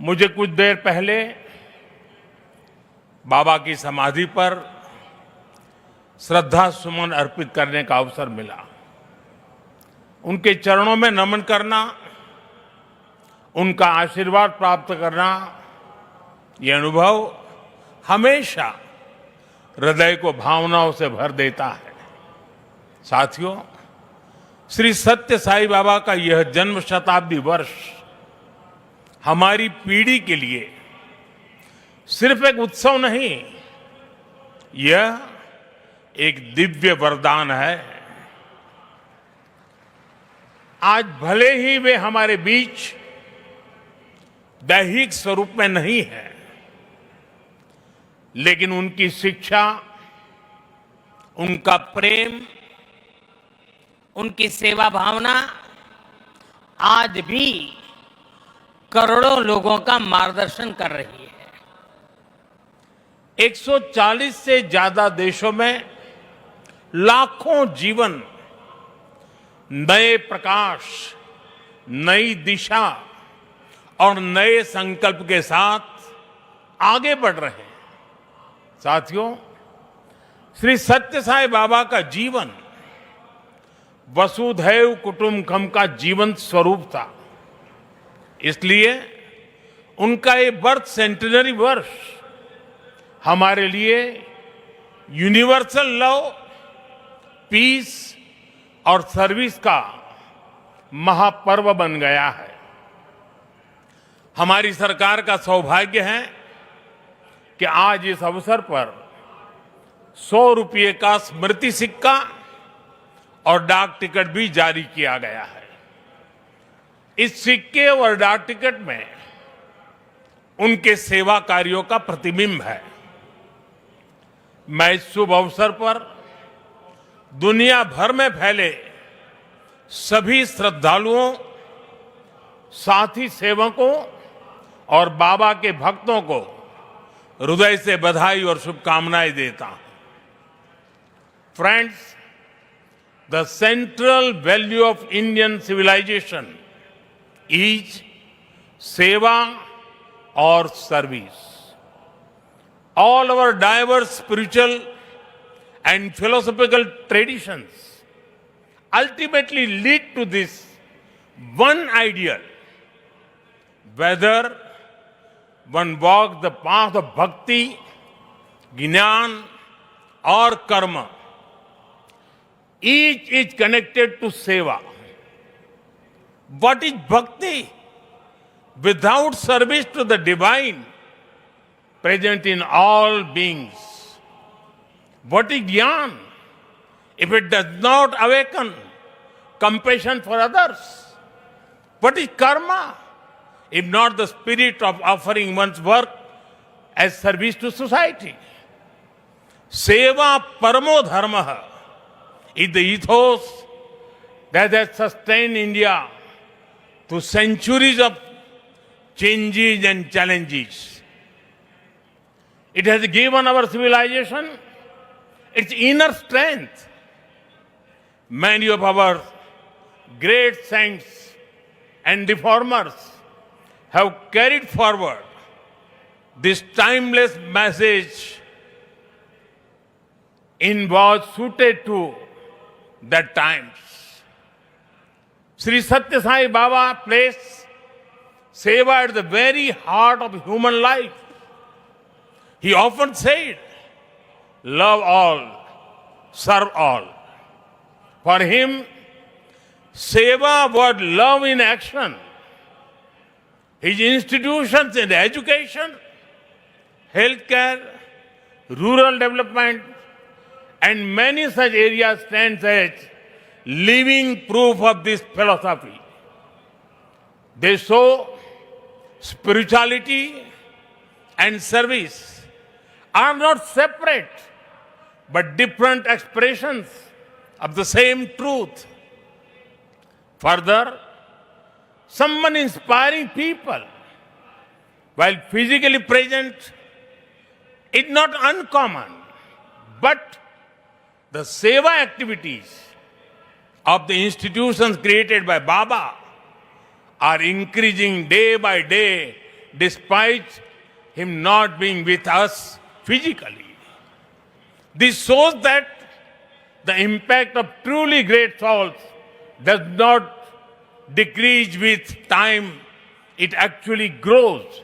मुझे कुछ देर पहले बाबा की समाधि पर श्रद्धा सुमन अर्पित करने का अवसर मिला। उनके चरणों में नमन करना, उनका आशीर्वाद प्राप्त करना, ये अनुभव हमेशा हृदय को भावनाओं से भर देता है। साथियों, श्री सत्य साई बाबा का यह जन्म शताब्दी वर्ष हमारी पीढ़ी के लिए सिर्फ एक उत्सव नहीं, यह एक दिव्य वरदान है। आज भले ही वे हमारे बीच दैहिक स्वरूप में नहीं है, लेकिन उनकी शिक्षा, उनका प्रेम, उनकी सेवा भावना आज भी करोड़ों लोगों का मार्गदर्शन कर रही है। 140 से ज्यादा देशों में लाखों जीवन नए प्रकाश, नई दिशा और नए संकल्प के साथ आगे बढ़ रहे हैं। साथियों, श्री सत्य साई बाबा का जीवन वसुधैव कुटुंबकम का जीवंत स्वरूप था। इसलिए उनका ये बर्थ सेंटेनरी वर्ष हमारे लिए यूनिवर्सल लव, पीस और सर्विस का महापर्व बन गया है। हमारी सरकार का सौभाग्य है कि आज इस अवसर पर 100 रुपये का स्मृति सिक्का और डाक टिकट भी जारी किया गया है। इस सिक्के और डाक टिकट में उनके सेवा कार्यों का प्रतिबिंब है। मैं इस शुभ अवसर पर दुनिया भर में फैले सभी श्रद्धालुओं, साथी सेवकों और बाबा के भक्तों को हृदय से बधाई और शुभकामनाएं देता हूं। Friends, the central value of Indian civilization is seva or service. All our diverse spiritual and philosophical traditions ultimately lead to this one ideal. Whether one walks the path of bhakti, jnana or karma, each is connected to seva. What is bhakti? Without service to the divine present in all beings. What is jnana? If it does not awaken compassion for others. What is karma? If not the spirit of offering one's work as service to society. Seva paramo dharma is the ethos that has sustained India through centuries of changes and challenges. It has given our civilization its inner strength. Many of our great saints and reformers have carried forward this timeless message in was suited to that times. Sri Satya Sai Baba placed seva at the very heart of human life. He often said, love all, serve all. For him, seva was love in action. His institutions in education, healthcare, rural development, and many such areas stand as living proof of this philosophy. They show spirituality and service are not separate but different expressions of the same truth. Further, someone inspiring people while physically present is not uncommon, but the seva activities of the institutions created by Baba are increasing day by day despite him not being with us physically. This shows that the impact of truly great souls does not decrease with time, it actually grows.